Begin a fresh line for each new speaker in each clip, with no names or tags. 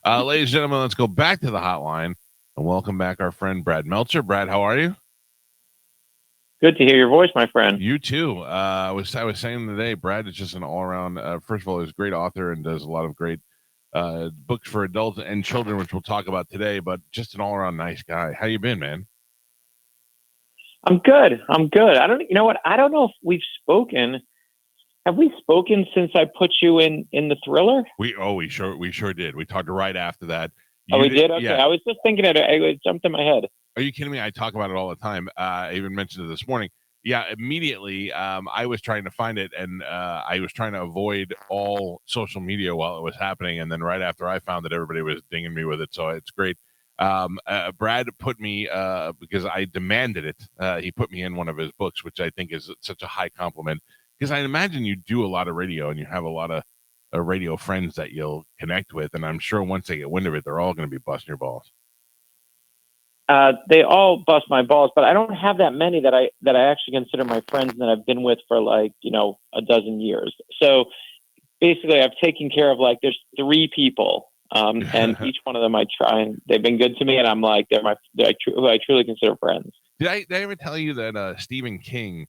Ladies and gentlemen, let's go back to the hotline and welcome back our friend Brad Meltzer. Brad, how are you?
Good to hear your voice, my friend.
You too. I was saying today, Brad is just an all around. First of all, he's a great author and does a lot of great books for adults and children, which we'll talk about today. But just an all around nice guy. How you been, man?
I'm good. I'm good. You know what? I don't know if we've spoken. Have we spoken since I put you in the thriller?
We sure did. We talked right after that.
Oh,
You
we
did,
did. Okay,
yeah.
I was just thinking it jumped in my head.
Are you kidding me? I talk about it all the time. I even mentioned it this morning. Yeah, immediately. I was trying to find it, and I was trying to avoid all social media while it was happening. And then right after I found it, everybody was dinging me with it. So it's great. Brad put me because I demanded it. He put me in one of his books, which I think is such a high compliment. Because I imagine you do a lot of radio, and you have a lot of radio friends that you'll connect with, and I'm sure once they get wind of it, they're all going to be busting your balls.
They all bust my balls, but I don't have that many that I actually consider my friends and that I've been with for like a dozen years. So basically, I've taken care of like there's three people, and each one of them I try and they've been good to me, and I'm like who I truly consider friends.
Did I ever tell you that Stephen King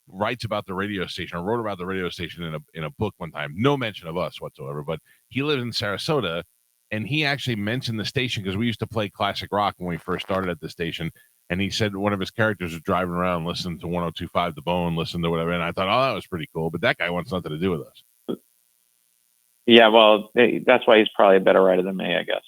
writes about the radio station or wrote about the radio station in a book one time? No mention of us whatsoever, but he lives in Sarasota, and he actually mentioned the station because we used to play classic rock when we first started at the station. And he said one of his characters was driving around listening to 102.5 The Bone, listening to whatever. And I thought, oh, that was pretty cool. But that guy wants nothing to do with us.
Yeah, well, that's why he's probably a better writer than me, I guess.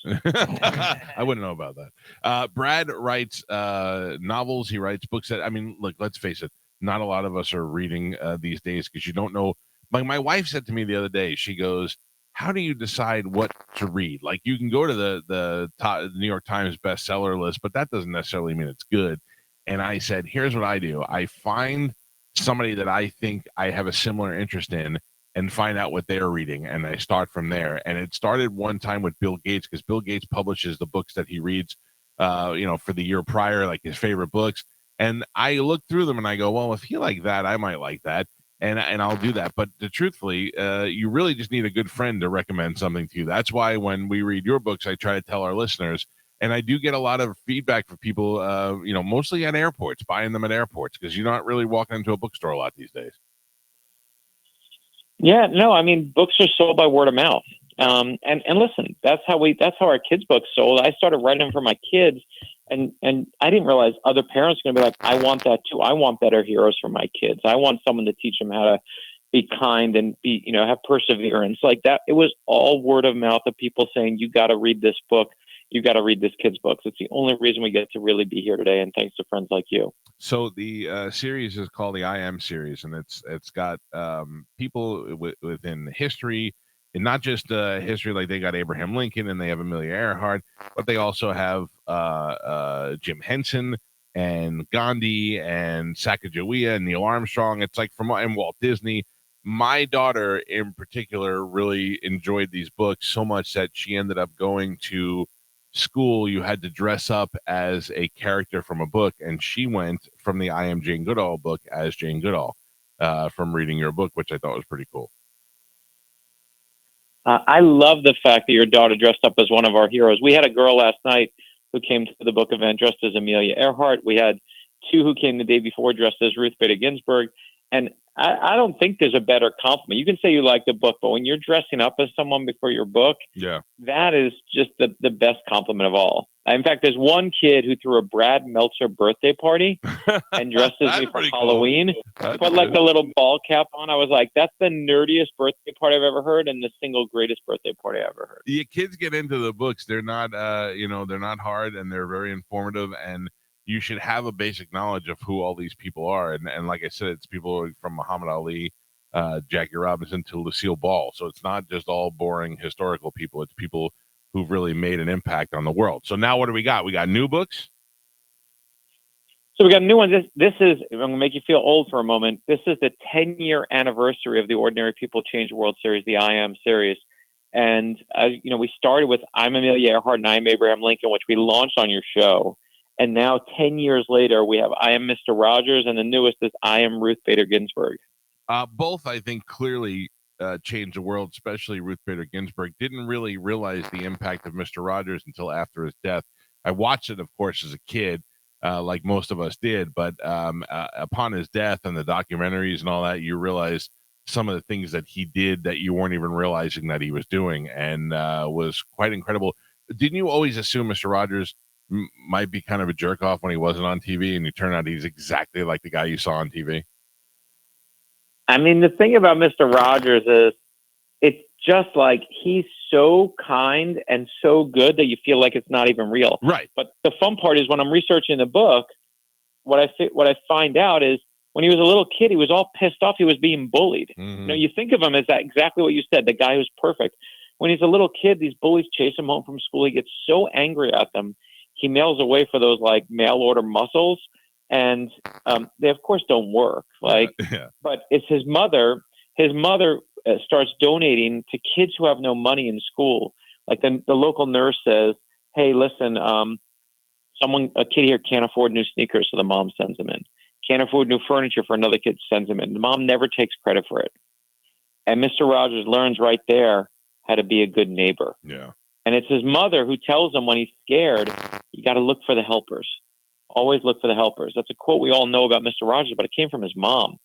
I wouldn't know about that. Brad writes novels. He writes books that, I mean, look, let's face it. Not a lot of us are reading these days because you don't know. Like my wife said to me the other day, she goes, how do you decide what to read? Like you can go to the New York Times bestseller list, but that doesn't necessarily mean it's good. And I said, here's what I do. I find somebody that I think I have a similar interest in and find out what they're reading, and I start from there. And it started one time with Bill Gates because Bill Gates publishes the books that he reads, for the year prior, like his favorite books. And I look through them and I go, well, if he like that, I might like that, and I'll do that. But truthfully, you really just need a good friend to recommend something to you. That's why when we read your books, I try to tell our listeners. And I do get a lot of feedback from people, mostly at airports, buying them at airports, because you're not really walking into a bookstore a lot these days.
Yeah, no, I mean books are sold by word of mouth. And listen, that's how our kids' books sold. I started writing them for my kids, and I didn't realize other parents are going to be like, I want that too. I want better heroes for my kids. I want someone to teach them how to be kind and be have perseverance like that. It was all word of mouth of people saying, you got to read this book. You got to read this kid's books. It's the only reason we get to really be here today, and thanks to friends like you.
So the series is called the I Am series, and it's got people within history, and not just history. Like they got Abraham Lincoln, and they have Amelia Earhart, but they also have Jim Henson and Gandhi and Sacagawea and Neil Armstrong. It's like from and Walt Disney. My daughter, in particular, really enjoyed these books so much that she ended up going to school. You had to dress up as a character from a book, and she went from the I Am Jane Goodall book as Jane Goodall from reading your book, which I thought was pretty cool.
I love the fact that your daughter dressed up as one of our heroes. We had a girl last night who came to the book event dressed as Amelia Earhart. We had two who came the day before dressed as Ruth Bader Ginsburg. And I don't think there's a better compliment. You can say you like the book, but when you're dressing up as someone before your book,
yeah,
that is just the best compliment of all. In fact, there's one kid who threw a Brad Meltzer birthday party and dressed as me for Halloween.
Cool.
Put like the little ball cap on. I was like, that's the nerdiest birthday party I've ever heard, and the single greatest birthday party I've ever heard.
The kids get into the books. They're not, they're not hard, and they're very informative, and you should have a basic knowledge of who all these people are. And like I said, it's people from Muhammad Ali, Jackie Robinson to Lucille Ball. So it's not just all boring historical people. It's people who've really made an impact on the world. So now what do we got? We got new books.
So we got a new one. This is, I'm going to make you feel old for a moment. This is the 10-year anniversary of the Ordinary People Change the World series, the I Am series. And, we started with I'm Amelia Earhart and I'm Abraham Lincoln, which we launched on your show. And now 10 years later, we have I Am Mr. Rogers, and the newest is I Am Ruth Bader Ginsburg.
Both, I think, clearly changed the world, especially Ruth Bader Ginsburg, didn't really realize the impact of Mr. Rogers until after his death. I watched it, of course, as a kid, like most of us did, but upon his death and the documentaries and all that, you realize some of the things that he did that you weren't even realizing that he was doing, and was quite incredible. Didn't you always assume Mr. Rogers might be kind of a jerk off when he wasn't on TV, and you turn out he's exactly like the guy you saw on TV?
I mean, the thing about Mr. Rogers is it's just like he's so kind and so good that you feel like it's not even real.
Right.
But the fun part is when I'm researching the book, what I find out is when he was a little kid, he was all pissed off. He was being bullied.
Mm-hmm.
You know, you think of him as that exactly what you said, the guy who's perfect. When he's a little kid, these bullies chase him home from school. He gets so angry at them. He mails away for those like mail order muscles. And they of course don't work. Like,
yeah.
But it's his mother. His mother starts donating to kids who have no money in school. Like the local nurse says, "Hey, listen, a kid here can't afford new sneakers," so the mom sends him in. Can't afford new furniture for another kid, sends him in. The mom never takes credit for it. And Mr. Rogers learns right there how to be a good neighbor.
Yeah.
And it's his mother who tells him when he's scared, you got to look for the helpers. Always look for the helpers. That's a quote we all know about Mr. Rogers, but it came from his mom.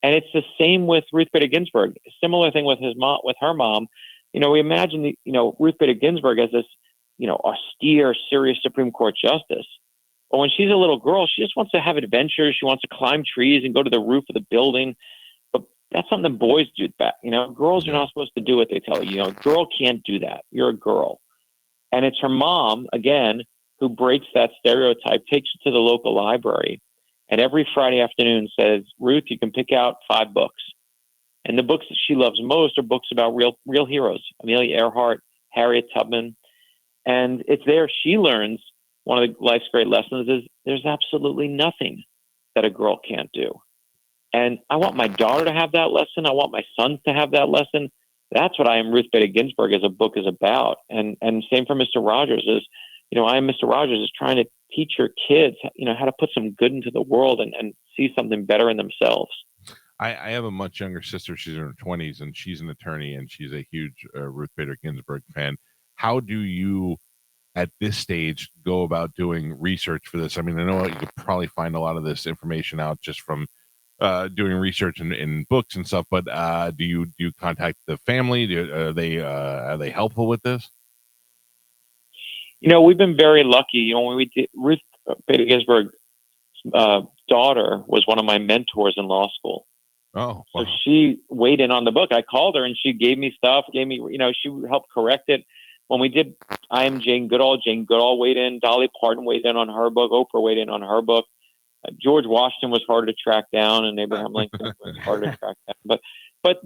And it's the same with Ruth Bader Ginsburg. Similar thing with his mom, with her mom. You know, we imagine Ruth Bader Ginsburg as this, austere, serious Supreme Court justice. But when she's a little girl, she just wants to have adventures. She wants to climb trees and go to the roof of the building. But that's something boys do back. Girls are not supposed to do what they tell you. A girl can't do that. You're a girl. And it's her mom, again, who breaks that stereotype, takes her to the local library, and every Friday afternoon says, "Ruth, you can pick out 5 books." And the books that she loves most are books about real heroes, Amelia Earhart, Harriet Tubman. And it's there she learns one of the life's great lessons is there's absolutely nothing that a girl can't do. And I want my daughter to have that lesson. I want my sons to have that lesson. That's what I Am Ruth Bader Ginsburg as a book is about. And same for Mr. Rogers is, I Am Mr. Rogers is trying to teach your kids, how to put some good into the world and see something better in themselves.
I have a much younger sister. She's in her 20s, and she's an attorney, and she's a huge Ruth Bader Ginsburg fan. How do you, at this stage, go about doing research for this? I mean, I know you could probably find a lot of this information out just from doing research in books and stuff, but do you contact the family? Are they helpful with this?
We've been very lucky. When we did, Ruth Bader Ginsburg's daughter was one of my mentors in law school.
Oh, wow.
So she weighed in on the book. I called her and she gave me stuff, she helped correct it. When we did I Am Jane Goodall weighed in, Dolly Parton weighed in on her book, Oprah weighed in on her book. George Washington was harder to track down, and Abraham Lincoln was harder to track down. But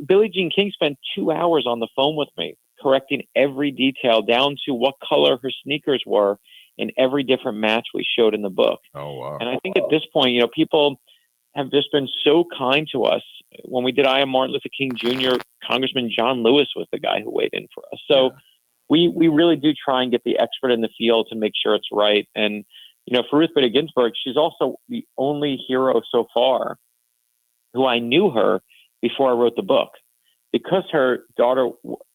Billie Jean King spent 2 hours on the phone with me, correcting every detail down to what color her sneakers were in every different match we showed in the book.
Oh, wow.
And I think at this point, people have just been so kind to us. When we did I Am Martin Luther King Jr., Congressman John Lewis was the guy who weighed in for us. So we really do try and get the expert in the field to make sure it's right. And, for Ruth Bader Ginsburg, she's also the only hero so far who I knew her before I wrote the book. Because her daughter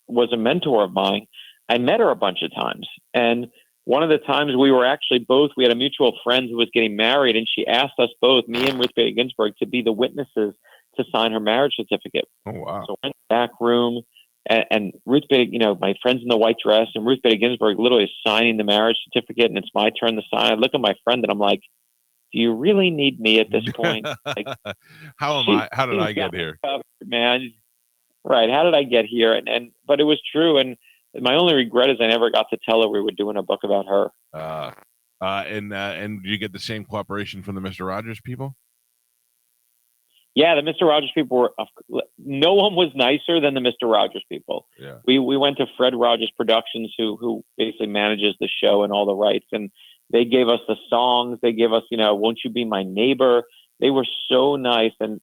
was a mentor of mine, I met her a bunch of times. And one of the times we had a mutual friend who was getting married, and she asked us both, me and Ruth Bader Ginsburg, to be the witnesses to sign her marriage certificate.
Oh, wow.
So we're in the back room, and Ruth Bader, my friend's in the white dress, and Ruth Bader Ginsburg literally is signing the marriage certificate, and it's my turn to sign. I look at my friend, and I'm like, do you really need me at this point? Like,
How did I get here?
Man, right. How did I get here? But it was true. And my only regret is I never got to tell her we were doing a book about her.
And do you get the same cooperation from the Mr. Rogers people?
Yeah, the Mr. Rogers people were. No one was nicer than the Mr. Rogers people.
Yeah.
We went to Fred Rogers Productions, who basically manages the show and all the rights, and they gave us the songs. They gave us, "Won't You Be My Neighbor." They were so nice and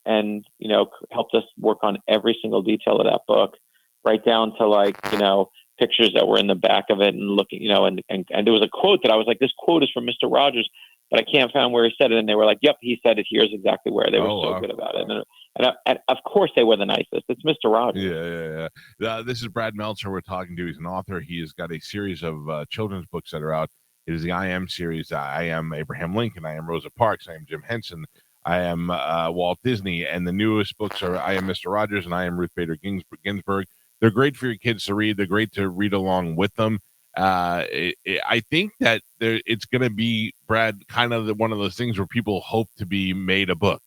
helped us work on every single detail of that book, right down to pictures that were in the back of it and looking, and there was a quote that I was like, this quote is from Mr. Rogers, but I can't find where he said it. And they were like, yep, he said it. Here's exactly where. They were so good about it. And of course they were the nicest. It's Mr. Rogers.
Yeah. This is Brad Meltzer we're talking to. He's an author. He has got a series of children's books that are out. It is the I Am series. I am Abraham Lincoln. I am Rosa Parks. I am Jim Henson. I am Walt Disney. And the newest books are I Am Mr. Rogers and I Am Ruth Bader Ginsburg. They're great for your kids to read. They're great to read along with them. I think that it's going to be, Brad, kind of one of those things where people hope to be made a book.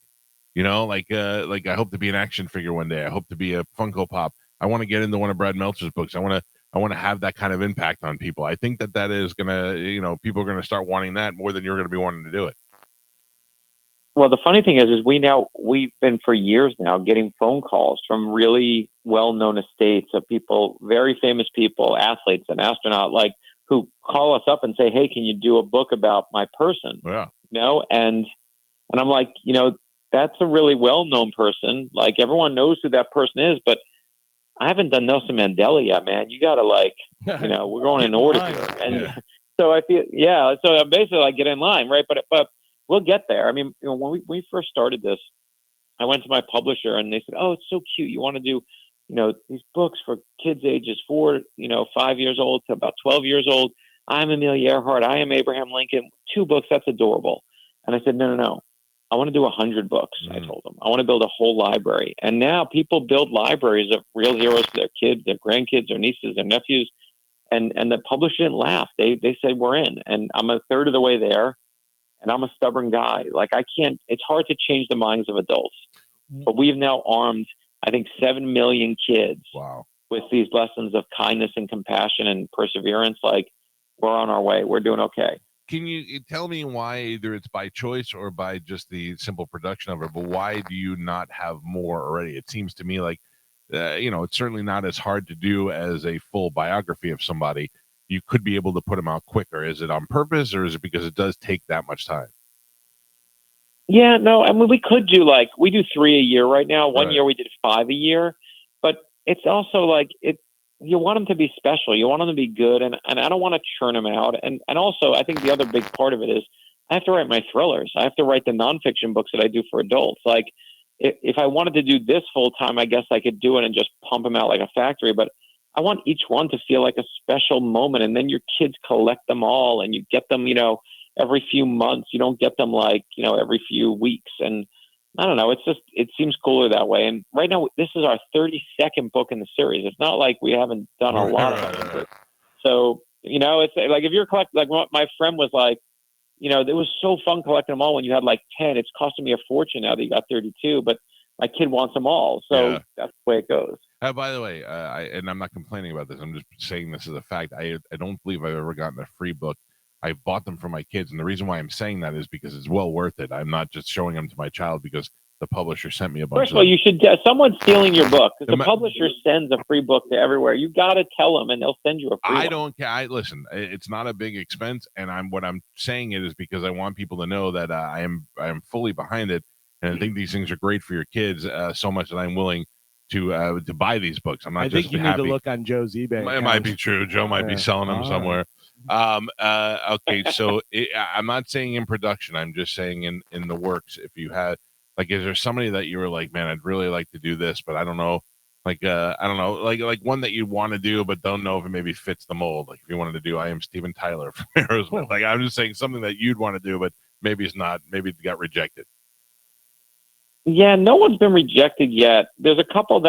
You know, like I hope to be an action figure one day. I hope to be a Funko Pop. I want to get into one of Brad Meltzer's books. I want to have that kind of impact on people. I think that is going to, people are going to start wanting that more than you're going to be wanting to do it.
Well, the funny thing is we've been for years now getting phone calls from really well-known estates of people, very famous people, athletes and astronauts, like, who call us up and say, "Hey, can you do a book about my person?"
Yeah.
You know, and I'm like, that's a really well-known person. Like, everyone knows who that person is, but I haven't done Nelson Mandela yet, man. You got to we're going in order here. And so I feel, so I'm basically like, get in line, right? But we'll get there. I mean, when we first started this, I went to my publisher and they said, "Oh, it's so cute. You want to do, these books for kids ages 5 years old to about 12 years old. I'm Amelia Earhart. I am Abraham Lincoln. 2 books. That's adorable." And I said, no. I want to do 100 books. I told them I want to build a whole library. And now people build libraries of real heroes for their kids, their grandkids, their nieces, their nephews. And the publisher didn't laugh. They said, "We're in." And I'm a third of the way there. And I'm a stubborn guy. Like, it's hard to change the minds of adults. But we've now armed, I think, 7 million kids with these lessons of kindness and compassion and perseverance. Like, we're on our way. We're doing okay.
Can you tell me why, either it's by choice or by just the simple production of it, but why do you not have more already? It seems to me like, it's certainly not as hard to do as a full biography of somebody. You could be able to put them out quicker. Is it on purpose, or is it because it does take that much time?
Yeah, no, I mean, we could do we do 3 a year right now. One year we did 5 a year, but it's also you want them to be special. You want them to be good. And I don't want to churn them out. And also, I think the other big part of it is I have to write my thrillers. I have to write the nonfiction books that I do for adults. Like, if I wanted to do this full time, I guess I could do it and just pump them out like a factory. But I want each one to feel like a special moment. And then your kids collect them all and you get them, every few months. You don't get them every few weeks. And I don't know. It seems cooler that way. And right now, this is our 32nd book in the series. It's not like we haven't done a lot of them. So, it's like, if you're collecting, like what my friend was like, it was so fun collecting them all when you had 10. It's costing me a fortune now that you got 32, but my kid wants them all. So that's the way it goes.
By the way, I'm not complaining about this. I'm just saying this as a fact. I don't believe I've ever gotten a free book. I bought them for my kids, and the reason why I'm saying that is because it's well worth it. I'm not just showing them to my child because the publisher sent me a bunch.
First of all, you should. Someone's stealing your book because the publisher sends a free book to everywhere. You got to tell them, and they'll send you a free.
I don't care. Listen, it's not a big expense, and what I'm saying it is because I want people to know that I am fully behind it, and I think these things are great for your kids so much that I'm willing to buy these books. I'm not. I
think you need to look on Joe's eBay.
It might be true. Joe might be selling them somewhere. Okay, so I'm not saying in production. I'm just saying in the works. If you had, is there somebody that you were like, man, I'd really like to do this, but I don't know. I don't know, like one that you want to do, but don't know if it maybe fits the mold. Like if you wanted to do, I Am Steven Tyler from Aerosmith. Like I'm just saying something that you'd want to do, but maybe it's not. Maybe it got rejected.
Yeah, no one's been rejected yet. There's a couple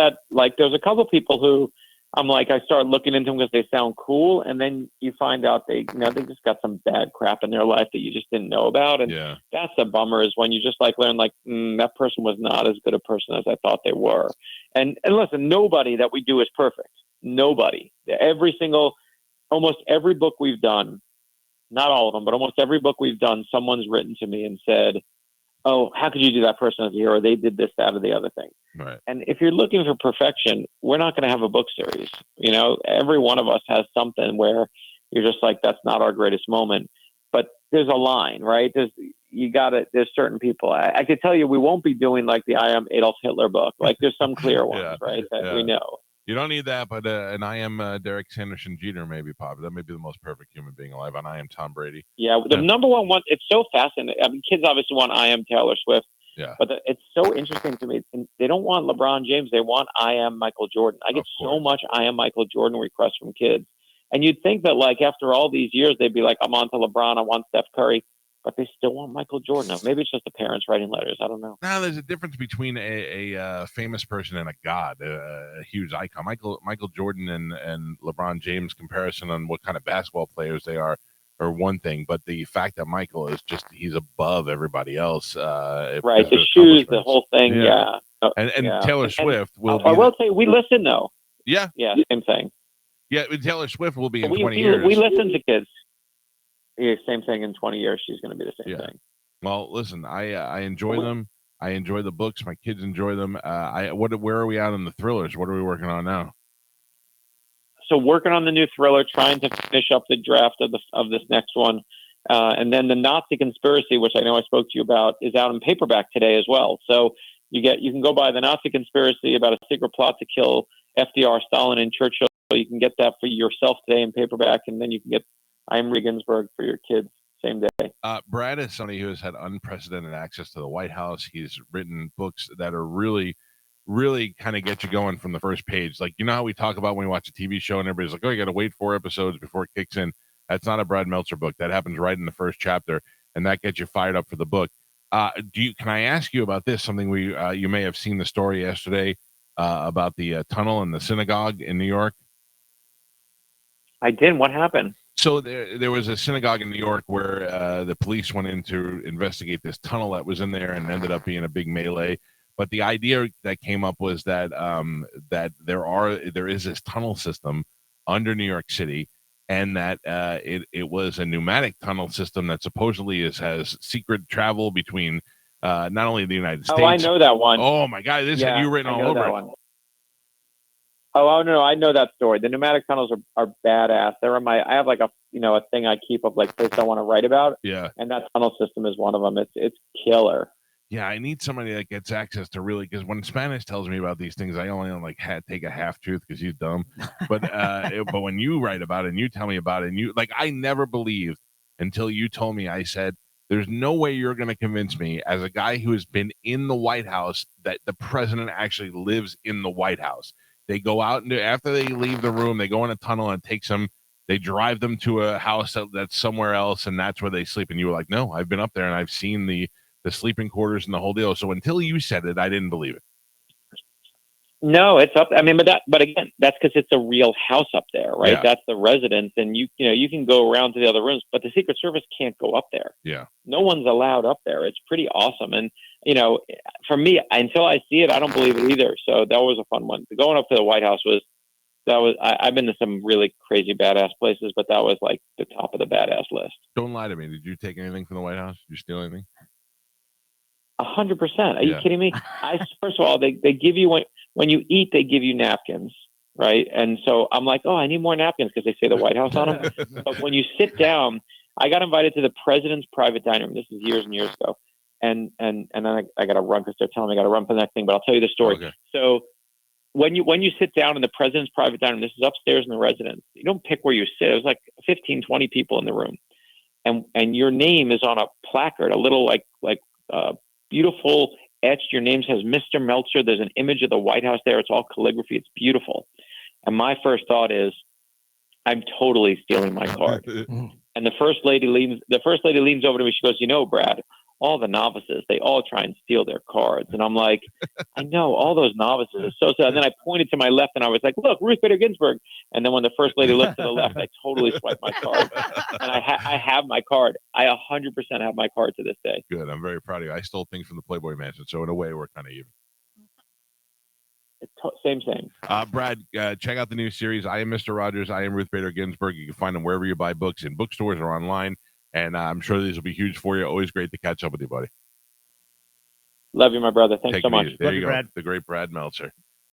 people who I'm like, I start looking into them because they sound cool. And then you find out they just got some bad crap in their life that you just didn't know about. And that's a bummer, is when you just learn that person was not as good a person as I thought they were. And listen, nobody that we do is perfect. Nobody. Almost every book we've done, not all of them, but almost every book we've done, someone's written to me and said, "Oh, how could you do that person as a hero? They did this, that, or the other thing."
Right.
And if you're looking for perfection, we're not going to have a book series. Every one of us has something where you're just like, that's not our greatest moment. But there's a line, right? There's certain people. I could tell you we won't be doing the I Am Adolf Hitler book. There's some clear ones, right? That we know.
You don't need that, but and I Am Derek Sanderson Jeter maybe pop. That may be the most perfect human being alive. And I Am Tom Brady.
Yeah, the number one, it's so fascinating. I mean, kids obviously want I Am Taylor Swift.
Yeah.
But it's so interesting to me. And they don't want LeBron James. They want I am Michael Jordan. I get so much I am Michael Jordan requests from kids. And you'd think that, like, after all these years, they'd be like, I'm on to LeBron. I want Steph Curry. But they still want Michael Jordan. Now, maybe it's just the parents writing letters. I don't know.
Now, there's a difference between a famous person and a god, a huge icon. Michael Jordan and LeBron James comparison on what kind of basketball players they are one thing, but the fact that Michael is he's above everybody else.
Right, the shoes, the whole thing, yeah.
And Taylor Swift will.
I will say we listen though.
Yeah,
same thing.
Yeah, Taylor Swift will be in 20 years.
We listen to kids. Yeah, same thing in 20 years. She's going to be the same thing.
Well, listen, I enjoy them. I enjoy the books. My kids enjoy them. Where are we at on the thrillers? What are we working on now?
So working on the new thriller, trying to finish up the draft of this next one. And then the Nazi Conspiracy, which I know I spoke to you about, is out in paperback today as well. So you can go buy the Nazi Conspiracy about a secret plot to kill FDR, Stalin, and Churchill. You can get that for yourself today in paperback, and then you can get I Am Regensburg for your kids same day.
Brad is somebody who has had unprecedented access to the White House. He's written books that are really, really kind of get you going from the first page. Like, you know how we talk about when we watch a TV show and everybody's like, oh, you got to wait 4 episodes before it kicks in. That's not a Brad Meltzer book. That happens right in the first chapter, and that gets you fired up for the book. Can I ask you about this? Something you may have seen the story yesterday about the tunnel in the synagogue in New York.
I did. What happened?
So there was a synagogue in New York where the police went in to investigate this tunnel that was in there and ended up being a big melee. But the idea that came up was that there is this tunnel system under New York City, and that it was a pneumatic tunnel system that supposedly has secret travel between not only the United States.
Oh, I know that one.
Oh my God, this had you written all over it.
One. Oh no, I know that story. The pneumatic tunnels are badass. I have like a thing I keep of like places I want to write about.
Yeah.
And that tunnel system is one of them. It's killer.
Yeah, I need somebody that gets access to really, because when Spanish tells me about these things, I only take a half truth because he's dumb. But but when you write about it and you tell me about it, and I never believed until you told me. I said, there's no way you're going to convince me, as a guy who has been in the White House, that the president actually lives in the White House. They go out and after they leave the room, they go in a tunnel and it takes them. They drive them to a house that's somewhere else, and that's where they sleep. And you were like, no, I've been up there and I've seen the sleeping quarters and the whole deal. So until you said it, I didn't believe it.
No, it's up. I mean, but again, that's because it's a real house up there, right?
Yeah.
That's the residence, and you can go around to the other rooms, but the Secret Service can't go up there.
Yeah,
no one's allowed up there. It's pretty awesome, and for me, until I see it, I don't believe it either. So that was a fun one. Going up to the White House I've been to some really crazy badass places, but that was like the top of the badass list.
Don't lie to me. Did you take anything from the White House? Did you steal anything?
100%. Are you kidding me? First of all, they give you when you eat, they give you napkins, right? And so I'm like, oh, I need more napkins because they say the White House on them. But when you sit down, I got invited to the president's private dining room. This is years and years ago, and then I got to run because they're telling me I got to run for the next thing. But I'll tell you the story.
Okay.
So when you sit down in the president's private dining room, this is upstairs in the residence. You don't pick where you sit. It was like 15, 20 people in the room, and your name is on a placard, a little like beautiful etched. Your name says Mr. Meltzer. There's an image of the White House there. It's all calligraphy. It's beautiful. And my first thought is, I'm totally stealing my card. And the first lady leans over to me. She goes, Brad, all the novices, they all try and steal their cards. And I'm like, I know, all those novices are so sad. And then I pointed to my left and I was like, look, Ruth Bader Ginsburg. And then when the first lady looked to the left, I totally swiped my card. And I have my card. I 100% have my card to this day.
Good. I'm very proud of you. I stole things from the Playboy Mansion. So in a way, we're kind of even.
Same.
Brad, check out the new series. I Am Mr. Rogers. I Am Ruth Bader Ginsburg. You can find them wherever you buy books, in bookstores or online. And I'm sure these will be huge for you. Always great to catch up with you, buddy.
Love you, my brother. Thanks so much.
There
Love
you go.
Brad.
The great Brad Meltzer.